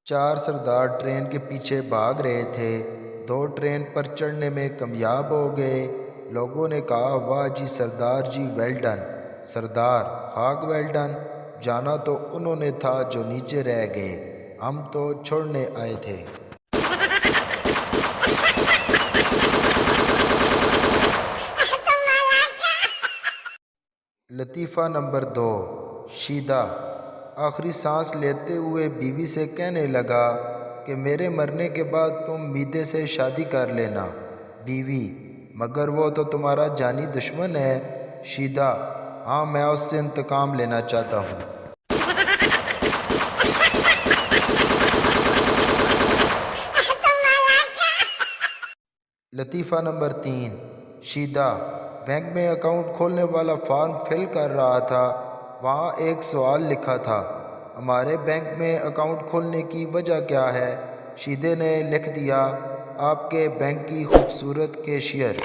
4 سردار train کے پیچھے بھاگ رہے تھے۔ 2 ٹرین پر چڑھنے میں کامیاب ہو گئے۔ لوگوں نے کہا، واہ جی سردار جی، ویل ڈن۔ سردار: خاک ویل ڈن، جانا تو انہوں نے تھا جو نیچے رہ گئے، ہم تو چھوڑنے آئے تھے۔ لطیفہ نمبر 2۔ شیدہ آخری سانس لیتے ہوئے بیوی سے کہنے لگا کہ میرے مرنے کے بعد تم میدے سے شادی کر لینا۔ بیوی: مگر وہ تو تمہارا جانی دشمن ہے۔ شیدہ: ہاں، میں اس سے انتقام لینا چاہتا ہوں۔ لطیفہ نمبر 3۔ شیدہ بینک میں اکاؤنٹ کھولنے والا فارم فل کر رہا تھا، وہاں ایک سوال لکھا تھا، ہمارے بینک میں اکاؤنٹ کھولنے کی وجہ کیا ہے؟ شیدے نے لکھ دیا، آپ کے بینک کی خوبصورت کیشیئر۔